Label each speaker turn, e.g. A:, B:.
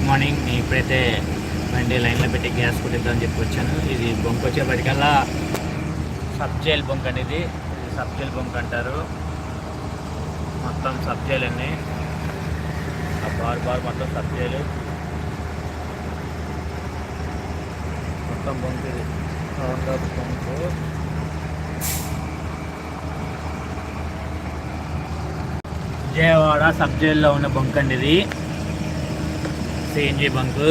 A: Morning. నేను ఇప్పుడైతే బండి లైన్లో పెట్టి గ్యాస్ కొట్టిద్దామని చెప్పి వచ్చాను. ఇది బొంక్ వచ్చేపటికల్లా సబ్జైల్ బొంక్ అండి. ఇది సబ్జైల్ బొంక్ అంటారు. మొత్తం సబ్జైల్ అన్నీ ఆ బార్ మొత్తం సబ్జైలు మొత్తం బొంక్. ఇది బొంకు విజయవాడ సబ్జైల్లో ఉన్న బొంక్ అండి. ఇది సిఎన్జి బంకు.